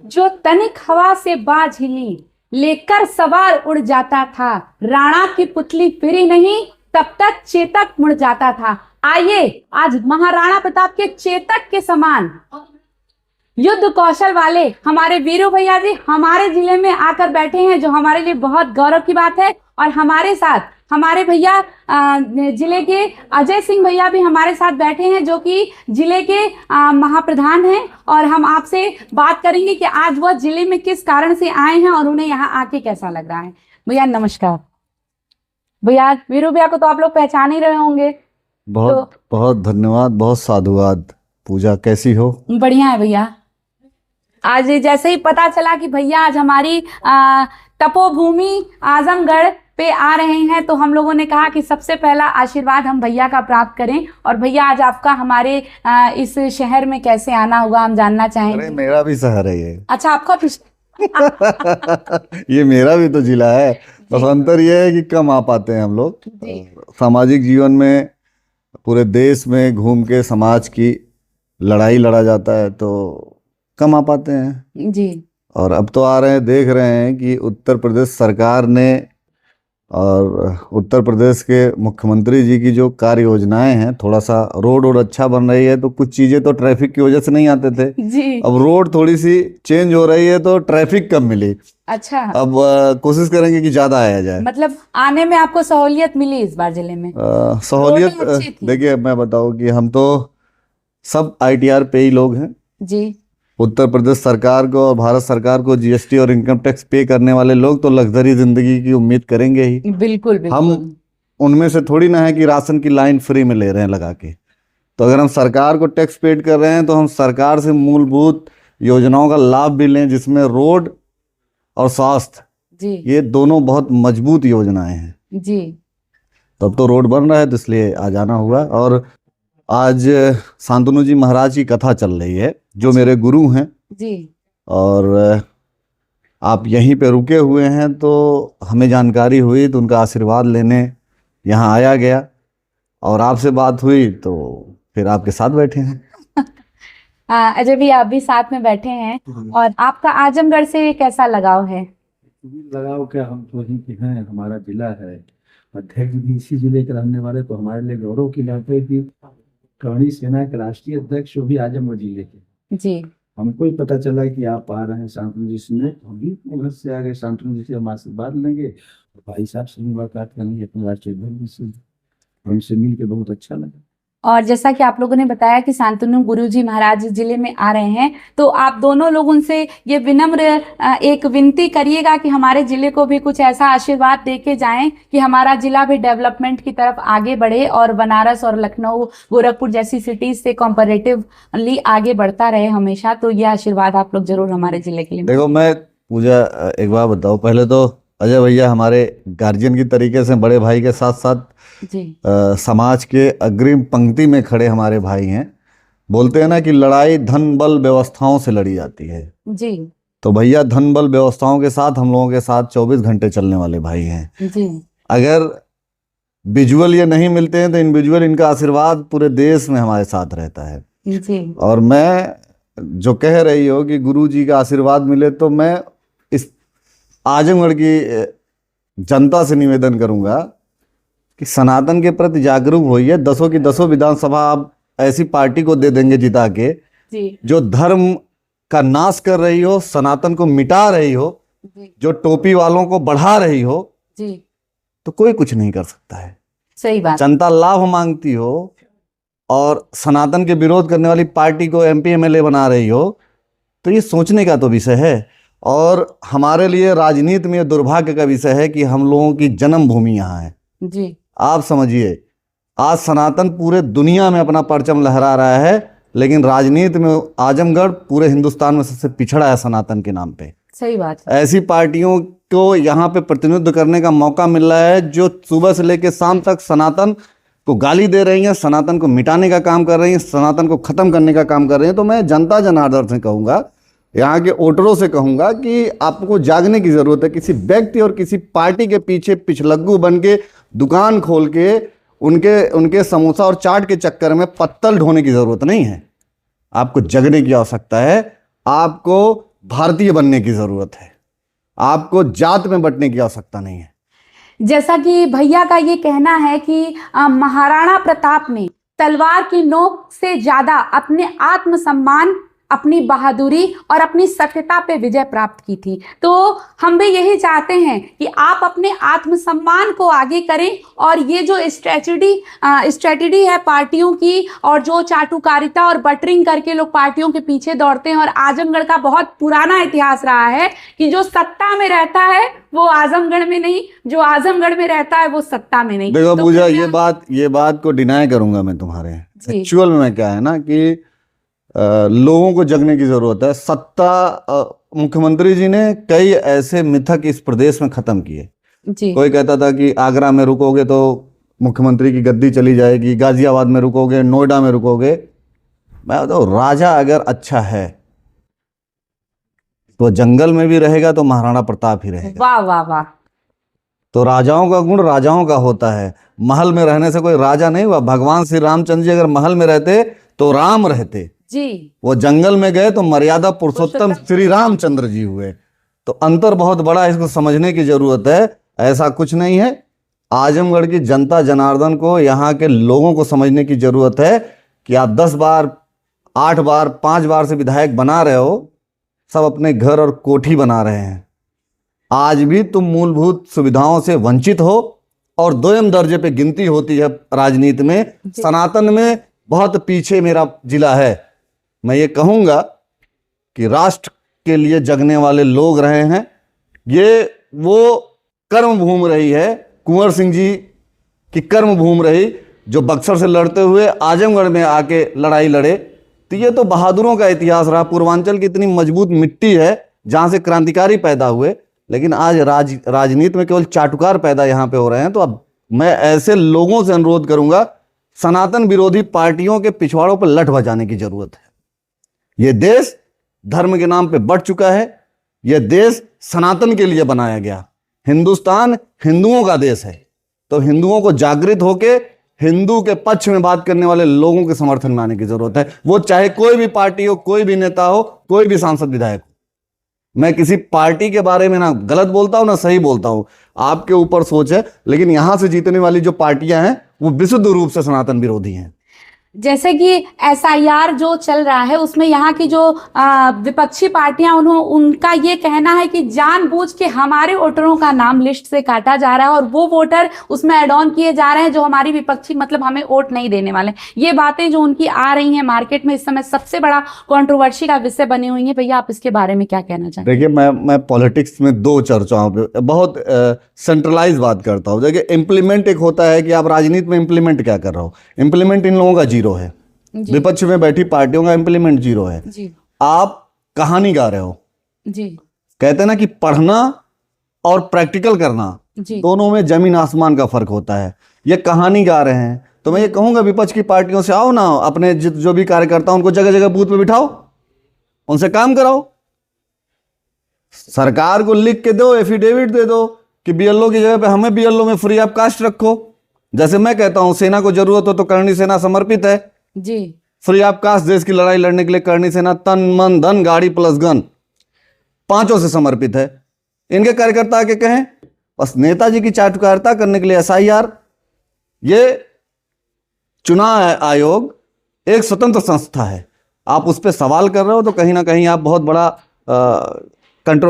जो तनिक हवा से बाज हिली लेकर सवार उड़ जाता था, राणा की पुतली फिरी नहीं तब तक चेतक मुड़ जाता था। आइए आज महाराणा प्रताप के चेतक के समान युद्ध कौशल वाले हमारे वीरू भैया जी हमारे जिले में आकर बैठे हैं, जो हमारे लिए बहुत गौरव की बात है। और हमारे साथ हमारे भैया जिले के अजय सिंह भैया भी हमारे साथ बैठे हैं, जो कि जिले के महाप्रधान हैं। और हम आपसे बात करेंगे कि आज वह जिले में किस कारण से आए हैं और उन्हें यहाँ आके कैसा लग रहा है। भैया नमस्कार। भैया वीरू भैया को तो आप लोग पहचान ही रहे होंगे। बहुत बहुत धन्यवाद, बहुत साधुवाद। पूजा कैसी हो? बढ़िया है भैया। आज जैसे ही पता चला कि भैया आज हमारी तपोभूमि आजमगढ़ पे आ रहे हैं, तो हम लोगों ने कहा कि सबसे पहला आशीर्वाद हम भैया का प्राप्त करें। और भैया आज आपका हमारे इस शहर में कैसे आना हुआ हम जानना चाहेंगे। अरे मेरा भी शहर है ये। अच्छा आपका ये मेरा भी तो जिला है, बस अंतर ये है कि कम आ पाते हैं हम लोग। सामाजिक जीवन में पूरे देश में घूम के समाज की लड़ाई लड़ा जाता है तो कम आ पाते हैं जी। और अब तो आ रहे हैं, देख रहे हैं कि उत्तर प्रदेश सरकार ने और उत्तर प्रदेश के मुख्यमंत्री जी की जो कार्य योजनाएं हैं, थोड़ा सा रोड और अच्छा बन रही है तो कुछ चीज़ें तो ट्रैफिक की वजह से नहीं आते थे जी। अब रोड थोड़ी सी चेंज हो रही है तो ट्रैफिक कम मिली। अच्छा अब कोशिश करेंगे कि ज़्यादा आया जाए। मतलब आने में आपको सहूलियत मिली इस बार जिले में? सहूलियत देखिए, मैं बताऊं कि हम तो सब ITR पे ही लोग हैं जी। उत्तर प्रदेश सरकार को और भारत सरकार को GST और इनकम टैक्स पे करने वाले लोग तो लग्जरी जिंदगी की उम्मीद करेंगे ही। बिल्कुल बिल्कुल। हम उनमें से थोड़ी ना है कि राशन की लाइन फ्री में ले रहे हैं लगा के। तो अगर हम सरकार को टैक्स पेड कर रहे हैं तो हम सरकार से मूलभूत योजनाओं का लाभ भी लें, जिसमें रोड और स्वास्थ्य जी, ये दोनों बहुत मजबूत योजनाएं हैं जी। तब तो रोड बन रहा है, तो इसलिए आ जाना हुआ। और आज शांतनु जी महाराज की कथा चल रही है, जो मेरे गुरु हैं जी। और आप यहीं पे रुके हुए हैं तो हमें जानकारी हुई तो उनका आशीर्वाद लेने यहाँ आया गया और आपसे बात हुई तो फिर आपके साथ बैठे हैं। अजय भी आप भी साथ में बैठे हैं। और आपका आजमगढ़ से कैसा लगाव है? लगाव क्या, हम तो वहीं के हैं, हमारा जिला है, अध्यक्ष भी इसी जिले के रहने वाले, तो हमारे लिए गौरव की बात है कि कर्णी सेना के राष्ट्रीय अध्यक्ष भी आजमगढ़ जिले के। जी। हमको ही पता चला कि आप आ रहे हैं शांतनु जी से, हम भी अपने घर से आ गए, शांतनु जी से हम आशीर्वाद लेंगे, भाई साहब से मुलाकात करेंगे अपने राष्ट्रीय अध्यक्ष से, उनसे मिल के बहुत अच्छा लगा। और जैसा कि आप लोगों ने बताया कि शांतनु गुरुजी महाराज जिले में आ रहे हैं, तो आप दोनों लोग उनसे ये विनम्र एक विनती करिएगा कि हमारे जिले को भी कुछ ऐसा आशीर्वाद दे के जाएं कि हमारा जिला भी डेवलपमेंट की तरफ आगे बढ़े और बनारस और लखनऊ गोरखपुर जैसी सिटीज से कंपैरेटिवली आगे बढ़ता रहे हमेशा। तो ये आशीर्वाद आप लोग जरूर हमारे जिले के लिए। देखो, मैं पूजा एक बार बताऊं, पहले तो अजय भैया हमारे गार्जियन की तरीके से बड़े भाई के साथ साथ जी। समाज के अग्रिम पंक्ति में खड़े हमारे भाई हैं। बोलते हैं ना कि लड़ाई धन बल व्यवस्थाओं से लड़ी जाती है जी। तो भैया धन बल व्यवस्थाओं के साथ हम लोगों के साथ 24 घंटे चलने वाले भाई हैं जी। अगर विजुअल ये नहीं मिलते हैं तो इनविजुअल इनका आशीर्वाद पूरे देश में हमारे साथ रहता है जी। और मैं जो कह रही हो कि गुरु जी का आशीर्वाद मिले, तो मैं इस आजमगढ़ की जनता से निवेदन करूंगा कि सनातन के प्रति जागरूक होइए। 10 की 10 विधानसभा आप ऐसी पार्टी को दे देंगे जिता के जी। जो धर्म का नाश कर रही हो, सनातन को मिटा रही हो जी। जो टोपी वालों को बढ़ा रही हो जी। तो कोई कुछ नहीं कर सकता है। सही बात। जनता लाभ मांगती हो और सनातन के विरोध करने वाली पार्टी को MP MLA बना रही हो तो ये सोचने का तो विषय है। और हमारे लिए राजनीति में दुर्भाग्य का विषय है कि हम लोगों की जन्मभूमि यहाँ है जी। आप समझिए, आज सनातन पूरे दुनिया में अपना परचम लहरा रहा है, लेकिन राजनीति में आजमगढ़ पूरे हिंदुस्तान में सबसे पिछड़ा है सनातन के नाम पे। सही बात है। ऐसी पार्टियों को यहाँ पे प्रतिनिधित्व करने का मौका मिल रहा है जो सुबह से लेकर शाम तक सनातन को गाली दे रही हैं, सनातन को मिटाने का काम कर रही हैं, सनातन को खत्म करने का काम कर रही हैं। तो मैं जनता जनार्दन से कहूँगा, यहाँ के वोटरों से कहूँगा कि आपको जागने की ज़रूरत है। किसी व्यक्ति और किसी पार्टी के पीछे पिछलग्गू बन के दुकान खोल के उनके समोसा और चाट के चक्कर में पत्तल ढोने की ज़रूरत नहीं है। आपको जगने की आवश्यकता है। आपको भारतीय बनने की जरूरत है, आपको जात में बंटने की आवश्यकता नहीं है। जैसा कि भैया का ये कहना है कि महाराणा प्रताप ने तलवार की नोक से ज्यादा अपने आत्मसम्मान, अपनी बहादुरी और अपनी सत्यता पे विजय प्राप्त की थी। तो हम भी यही चाहते हैं कि आप अपने आत्मसम्मान को आगे करें और ये जो स्ट्रेटजी है पार्टियों की, और जो चाटुकारिता और बटरिंग करके लोग पार्टियों के पीछे दौड़ते हैं, और आजमगढ़ का बहुत पुराना इतिहास रहा है कि जो सत्ता में रहता है वो आजमगढ़ में नहीं, जो आजमगढ़ में रहता है वो सत्ता में नहीं। देखो तो पूजा, ये बात को डिनाई करूंगा मैं तुम्हारे। एक्चुअल में क्या है ना कि लोगों को जगने की जरूरत है। मुख्यमंत्री जी ने कई ऐसे मिथक इस प्रदेश में खत्म किए। कोई कहता था कि आगरा में रुकोगे तो मुख्यमंत्री की गद्दी चली जाएगी, गाजियाबाद में रुकोगे, नोएडा में रुकोगे। मैं बताऊं, राजा अगर अच्छा है तो जंगल में भी रहेगा तो महाराणा प्रताप ही रहेगा। वाह वाह वाह। तो राजाओं का गुण राजाओं का होता है, महल में रहने से कोई राजा नहीं हुआ। भगवान श्री रामचंद्र जी अगर महल में रहते तो राम रहते जी, वो जंगल में गए तो मर्यादा पुरुषोत्तम श्री रामचंद्र जी हुए। तो अंतर बहुत बड़ा है, इसको समझने की जरूरत है। ऐसा कुछ नहीं है। आजमगढ़ की जनता जनार्दन को, यहाँ के लोगों को समझने की जरूरत है कि आप 10 बार, 8 बार, 5 बार से विधायक बना रहे हो, सब अपने घर और कोठी बना रहे हैं। आज भी तुम मूलभूत सुविधाओं से वंचित हो और 2म दर्जे पे गिनती होती है राजनीति में। सनातन में बहुत पीछे मेरा जिला है। मैं ये कहूंगा कि राष्ट्र के लिए जगने वाले लोग रहे हैं। ये वो कर्म भूमि रही है, कुंवर सिंह जी की कर्म भूमि रही, जो बक्सर से लड़ते हुए आजमगढ़ में आके लड़ाई लड़े। तो ये तो बहादुरों का इतिहास रहा। पूर्वांचल की इतनी मजबूत मिट्टी है जहां से क्रांतिकारी पैदा हुए, लेकिन आज राजनीति में केवल चाटुकार पैदा यहाँ पे हो रहे हैं। तो अब मैं ऐसे लोगों से अनुरोध करूंगा, सनातन विरोधी पार्टियों के पिछवाड़ों पर लठ बजाने की जरूरत है। यह देश धर्म के नाम पे बढ़ चुका है। यह देश सनातन के लिए बनाया गया। हिंदुस्तान हिंदुओं का देश है। तो हिंदुओं को जागृत होके हिंदू के पक्ष में बात करने वाले लोगों के समर्थन में आने की जरूरत है। वो चाहे कोई भी पार्टी हो, कोई भी नेता हो, कोई भी सांसद विधायक हो। मैं किसी पार्टी के बारे में ना गलत बोलता हूं ना सही बोलता हूं, आपके ऊपर सोच है। लेकिन यहां से जीतने वाली जो पार्टियां हैं वो विशुद्ध रूप से सनातन विरोधी हैं। जैसे कि SIR जो चल रहा है उसमें यहाँ की जो विपक्षी पार्टियां, उनका ये कहना है कि जानबूझ के हमारे वोटरों का नाम लिस्ट से काटा जा रहा है और वो वोटर उसमें ऐड ऑन किए जा रहे हैं जो हमारी विपक्षी, मतलब हमें वोट नहीं देने वाले। ये बातें जो उनकी आ रही हैं मार्केट में इस समय सबसे बड़ा कंट्रोवर्सी का विषय बनी हुई है। भैया आप इसके बारे में क्या कहना चाहेंगे? देखिए, मैं पॉलिटिक्स में 2 चर्चाओं पे बहुत सेंट्रलाइज बात करता हूँ। देखिए, इम्प्लीमेंट एक होता है कि आप राजनीति में इम्प्लीमेंट क्या कर रहे हो। इम्प्लीमेंट इन लोगों का 0 है, विपक्ष में बैठी पार्टियों का इम्प्लीमेंट 0 है जी। आप कहानी गा रहे हो जी। कहते हैं ना कि पढ़ना और प्रैक्टिकल करना जी, दोनों में जमीन आसमान का फर्क होता है। ये कहानी गा रहे हैं। तो मैं ये कहूंगा विपक्ष की पार्टियों से आओ ना, अपने जो भी कार्यकर्ता उनको जगह जगह बूथ पे बिठाओ, उनसे काम कराओ। सरकार को लिख के दो, एफिडेविट दे दो कि BLO की जगह पे हमें BLO में फ्री ऑफ कास्ट रखो। जैसे मैं कहता हूं सेना को जरूरत हो तो करणी सेना समर्पित है जी। फ्री ऑफ कास्ट देश की लड़ाई लड़ने के लिए करणी सेना तन मन धन गाड़ी प्लस गन 5 से समर्पित है। इनके कार्यकर्ता आके कहें। बस नेताजी की चाटुकारिता करने के लिए SIR, ये चुनाव आयोग एक स्वतंत्र संस्था है। आप उस पर सवाल कर रहे हो तो कहीं ना कहीं आप बहुत बड़ा कंट्रोल